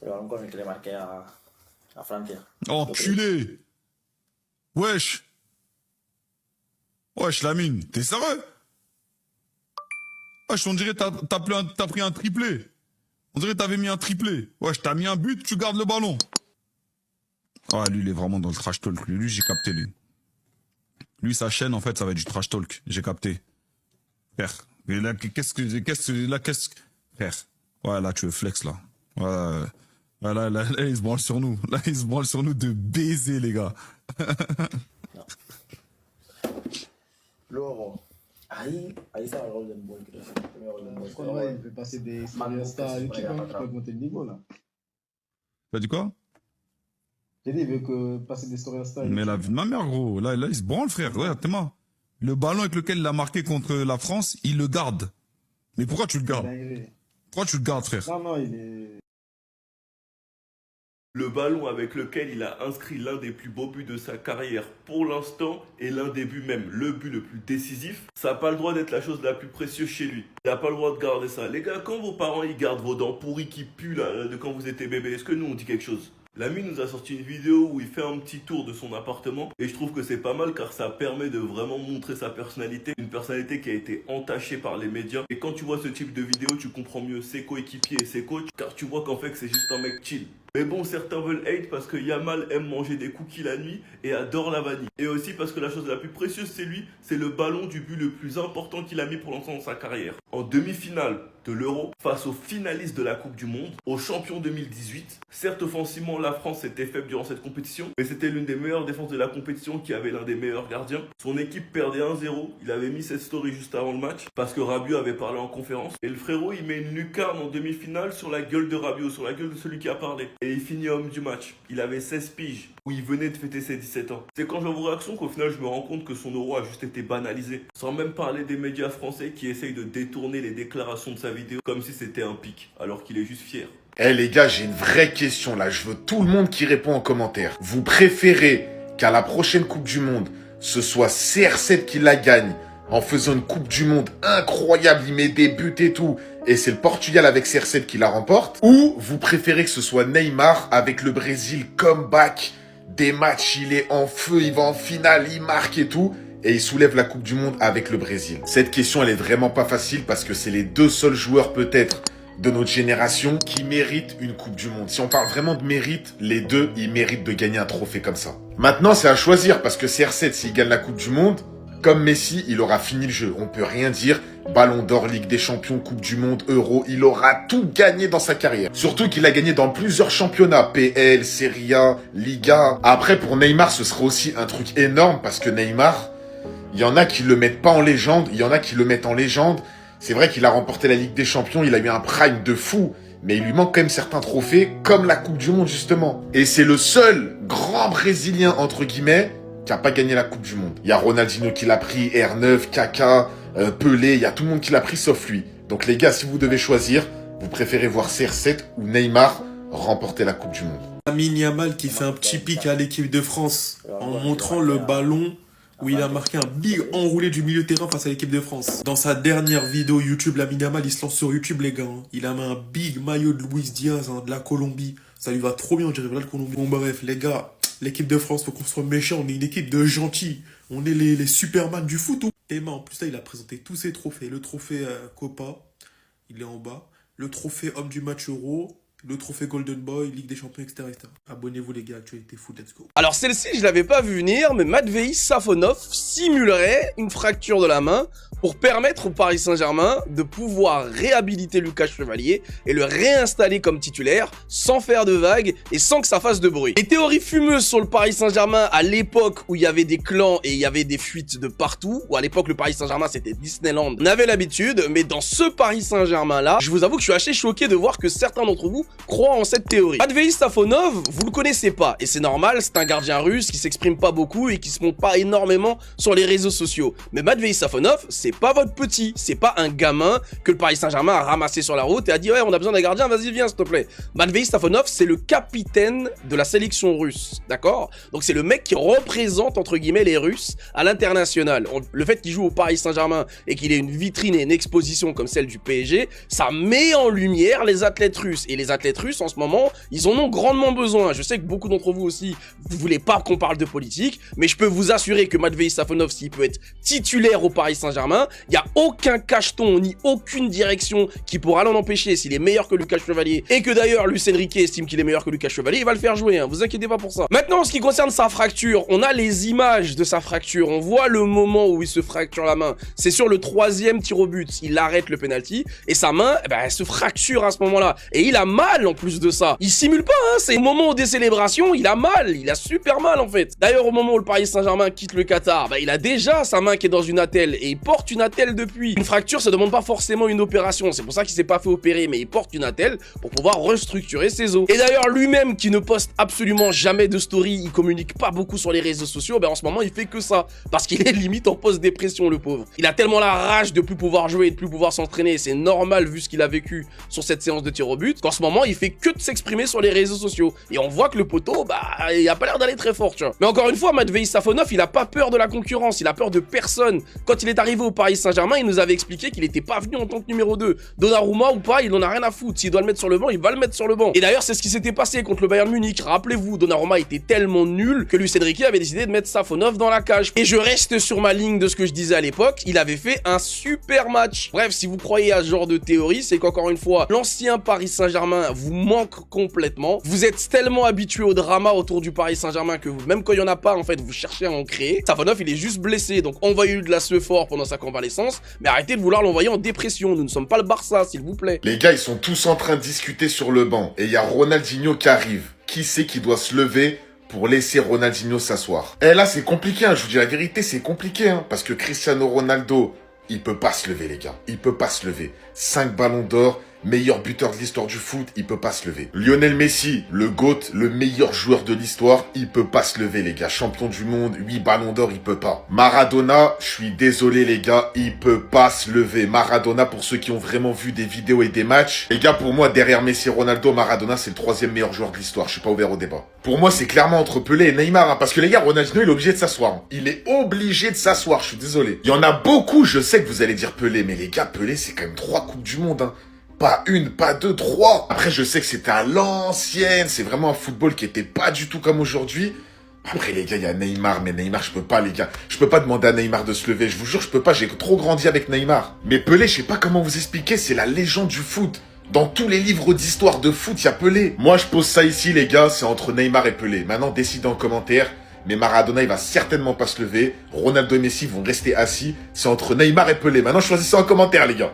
Le ballon qu'on je l'ai marqué à Francia. Enculé. Wesh. Wesh, Lamine, t'es sérieux? Wesh, on dirait t'as pris un triplé. On dirait t'avais mis un triplé. Wesh, t'as mis un but, tu gardes le ballon. Ah, lui, il est vraiment dans le trash talk. Lui, j'ai capté, lui. Lui, sa chaîne, en fait, ça va être du trash talk. J'ai capté. Frère. Mais là, frère. Ouais, là, tu veux flex, là. Ouais, là, il se branle sur nous. Là, il se branle sur nous de baiser, les gars. No. Luego, ahí estaba el Golden Boy, creo. El primer Golden Boy. Quand ouais, il veut passer des Insta YouTube pour augmenter le niveau là. T'as dit quoi? J'ai dit, il veut passer des stories Insta. Mais la vie de ma mère, gros. Là, il se branle, frère. Ouais, Théma. Le ballon avec lequel il a marqué contre la France, il le garde. Mais pourquoi tu le gardes? Pourquoi tu le gardes, frère? Non, il est... Le ballon avec lequel il a inscrit l'un des plus beaux buts de sa carrière pour l'instant et l'un des buts même, le but le plus décisif, ça n'a pas le droit d'être la chose la plus précieuse chez lui. Il n'a pas le droit de garder ça. Les gars, quand vos parents ils gardent vos dents pourries qui puent là, de quand vous étiez bébé, est-ce que nous on dit quelque chose? L'ami nous a sorti une vidéo où il fait un petit tour de son appartement et je trouve que c'est pas mal car ça permet de vraiment montrer sa personnalité. Une personnalité qui a été entachée par les médias. Et quand tu vois ce type de vidéo, tu comprends mieux ses coéquipiers et ses coachs car tu vois qu'en fait c'est juste un mec chill. Mais bon, certains veulent hate parce que Yamal aime manger des cookies la nuit et adore la vanille. Et aussi parce que la chose la plus précieuse c'est lui, c'est le ballon du but le plus important qu'il a mis pour l'instant dans sa carrière. En demi-finale de l'Euro, face aux finalistes de la Coupe du Monde, aux champions 2018. Certes, offensivement, la France était faible durant cette compétition, mais c'était l'une des meilleures défenses de la compétition qui avait l'un des meilleurs gardiens. Son équipe perdait 1-0, il avait mis cette story juste avant le match, parce que Rabiot avait parlé en conférence. Et le frérot, il met une lucarne en demi-finale sur la gueule de Rabiot, sur la gueule de celui qui a parlé. Et il finit homme du match. Il avait 16 piges, où il venait de fêter ses 17 ans. C'est quand je vois vos réactions qu'au final, je me rends compte que son euro a juste été banalisé. Sans même parler des médias français qui essayent de détourner les déclarations de sa vidéo comme si c'était un pic, alors qu'il est juste fier. Eh les gars, j'ai une vraie question là, je veux tout le monde qui répond en commentaire. Vous préférez qu'à la prochaine Coupe du Monde, ce soit CR7 qui la gagne en faisant une Coupe du Monde incroyable, il met des buts et tout, et c'est le Portugal avec CR7 qui la remporte? Ou vous préférez que ce soit Neymar avec le Brésil comeback, des matchs, il est en feu, il va en finale, il marque et tout, et il soulève la Coupe du Monde avec le Brésil? Cette question, elle est vraiment pas facile parce que c'est les deux seuls joueurs peut-être de notre génération qui méritent une Coupe du Monde. Si on parle vraiment de mérite, les deux, ils méritent de gagner un trophée comme ça. Maintenant, c'est à choisir parce que CR7, s'il gagne la Coupe du Monde, comme Messi, il aura fini le jeu. On peut rien dire. Ballon d'or, Ligue des Champions, Coupe du Monde, Euro, il aura tout gagné dans sa carrière. Surtout qu'il a gagné dans plusieurs championnats, PL, Serie A, Liga. Après, pour Neymar, ce sera aussi un truc énorme parce que Neymar, il y en a qui le mettent pas en légende, il y en a qui le mettent en légende. C'est vrai qu'il a remporté la Ligue des Champions, il a eu un prime de fou, mais il lui manque quand même certains trophées, comme la Coupe du Monde justement. Et c'est le seul grand Brésilien, entre guillemets, qui a pas gagné la Coupe du Monde. Il y a Ronaldinho qui l'a pris, R9, Kaka, Pelé, il y a tout le monde qui l'a pris sauf lui. Donc les gars, si vous devez choisir, vous préférez voir CR7 ou Neymar remporter la Coupe du Monde? Lamine Yamal qui fait un petit pic à l'équipe de France en montrant le ballon où il a marqué un big enroulé du milieu de terrain face à l'équipe de France. Dans sa dernière vidéo YouTube, Lamine Yamal, il se lance sur YouTube, les gars. Il a mis un big maillot de Luis Diaz, de la Colombie. Ça lui va trop bien, on dirait voilà le Colombie. Bon bref, les gars, l'équipe de France, faut qu'on soit méchant. On est une équipe de gentils. On est les Superman du foot. Théma, en plus là, il a présenté tous ses trophées. Le trophée Copa, il est en bas. Le trophée homme du match Euro. Le trophée Golden Boy, Ligue des Champions, etc. Abonnez-vous les gars, actualité foot, let's go. Alors celle-ci, je l'avais pas vu venir, mais Matvei Safonov simulerait une fracture de la main pour permettre au Paris Saint-Germain de pouvoir réhabiliter Lucas Chevalier et le réinstaller comme titulaire sans faire de vagues et sans que ça fasse de bruit. Les théories fumeuses sur le Paris Saint-Germain à l'époque où il y avait des clans et il y avait des fuites de partout, où à l'époque le Paris Saint-Germain c'était Disneyland, on avait l'habitude, mais dans ce Paris Saint-Germain là, je vous avoue que je suis assez choqué de voir que certains d'entre vous croient en cette théorie. Matvei Safonov, vous le connaissez pas, et c'est normal, c'est un gardien russe qui s'exprime pas beaucoup et qui se montre pas énormément sur les réseaux sociaux. Mais Matvei Safonov, c'est pas votre petit, c'est pas un gamin que le Paris Saint-Germain a ramassé sur la route et a dit ouais on a besoin d'un gardien, vas-y viens s'il te plaît. Matvei Safonov, c'est le capitaine de la sélection russe, d'accord? Donc c'est le mec qui représente entre guillemets les Russes à l'international. Le fait qu'il joue au Paris Saint-Germain et qu'il ait une vitrine et une exposition comme celle du PSG, ça met en lumière les athlètes russes, et les athlètes athlètes russes en ce moment, ils en ont grandement besoin. Je sais que beaucoup d'entre vous aussi, vous voulez pas qu'on parle de politique, mais je peux vous assurer que Matvei Safonov, s'il peut être titulaire au Paris Saint-Germain, il y a aucun cacheton ni aucune direction qui pourra l'en empêcher. S'il est meilleur que Lucas Chevalier et que d'ailleurs Luis Enrique estime qu'il est meilleur que Lucas Chevalier, il va le faire jouer, hein, vous inquiétez pas pour ça. Maintenant, en ce qui concerne sa fracture, on a les images de sa fracture, on voit le moment où il se fracture la main. C'est sur le 3e tir au but, il arrête le penalty et sa main, eh ben, elle se fracture à ce moment-là. Et il a mal en plus de ça. Il simule pas, hein, c'est au moment des célébrations, il a mal, il a super mal en fait. D'ailleurs, au moment où le Paris Saint-Germain quitte le Qatar, bah, il a déjà sa main qui est dans une attelle et il porte une attelle depuis. Une fracture, ça demande pas forcément une opération, c'est pour ça qu'il s'est pas fait opérer, mais il porte une attelle pour pouvoir restructurer ses os. Et d'ailleurs, lui-même qui ne poste absolument jamais de story, il communique pas beaucoup sur les réseaux sociaux, ben en ce moment il fait que ça, parce qu'il est limite en post-dépression le pauvre. Il a tellement la rage de plus pouvoir jouer et de plus pouvoir s'entraîner, c'est normal vu ce qu'il a vécu sur cette séance de tir au but, qu'en ce moment il fait que de s'exprimer sur les réseaux sociaux. Et on voit que le poteau, bah il a pas l'air d'aller très fort, tu vois. Mais encore une fois, Matvei Safonov, il a pas peur de la concurrence, il a peur de personne. Quand il est arrivé au Paris Saint-Germain, il nous avait expliqué qu'il était pas venu en tant que numéro 2. Donnarumma ou pas, il en a rien à foutre. S'il doit le mettre sur le banc, il va le mettre sur le banc. Et d'ailleurs, c'est ce qui s'était passé contre le Bayern Munich. Rappelez-vous, Donnarumma était tellement nul que Luis Enrique avait décidé de mettre Safonov dans la cage. Et je reste sur ma ligne de ce que je disais à l'époque, il avait fait un super match. Bref, si vous croyez à ce genre de théorie, c'est qu'encore une fois, l'ancien Paris Saint-Germain vous manque complètement. Vous êtes tellement habitué au drama autour du Paris Saint-Germain que vous, même quand il y en a pas, en fait, vous cherchez à en créer. Safonov, il est juste blessé, donc envoyez-lui de la sueur fort pendant sa convalescence, mais arrêtez de vouloir l'envoyer en dépression. Nous ne sommes pas le Barça, s'il vous plaît. Les gars, ils sont tous en train de discuter sur le banc. Et il y a Ronaldinho qui arrive. Qui c'est qui doit se lever pour laisser Ronaldinho s'asseoir? Eh là, c'est compliqué, hein. Je vous dis la vérité, c'est compliqué, hein. Parce que Cristiano Ronaldo, il peut pas se lever, les gars. Il peut pas se lever. 5 ballons d'or, meilleur buteur de l'histoire du foot, il peut pas se lever. Lionel Messi, le GOAT, le meilleur joueur de l'histoire, il peut pas se lever, les gars. Champion du monde, 8 ballons d'or, il peut pas. Maradona, je suis désolé, les gars, il peut pas se lever. Maradona, pour ceux qui ont vraiment vu des vidéos et des matchs, les gars, pour moi, derrière Messi et Ronaldo, Maradona, c'est le 3e meilleur joueur de l'histoire. Je suis pas ouvert au débat. Pour moi, c'est clairement entre Pelé et Neymar, hein, parce que les gars, Ronaldinho, il est obligé de s'asseoir. Hein. Il est obligé de s'asseoir, je suis désolé. Il y en a beaucoup, je sais que vous allez dire Pelé, mais les gars, Pelé, c'est quand même 3 coupes du monde, hein. Pas une, pas deux, 3. Après, je sais que c'était à l'ancienne. C'est vraiment un football qui était pas du tout comme aujourd'hui. Après, les gars, il y a Neymar. Mais Neymar, je peux pas, les gars. Je peux pas demander à Neymar de se lever. Je vous jure, je peux pas. J'ai trop grandi avec Neymar. Mais Pelé, je sais pas comment vous expliquer. C'est la légende du foot. Dans tous les livres d'histoire de foot, il y a Pelé. Moi, je pose ça ici, les gars. C'est entre Neymar et Pelé. Maintenant, décidez en commentaire. Mais Maradona, il va certainement pas se lever. Ronaldo et Messi vont rester assis. C'est entre Neymar et Pelé. Maintenant, choisissez en commentaire, les gars.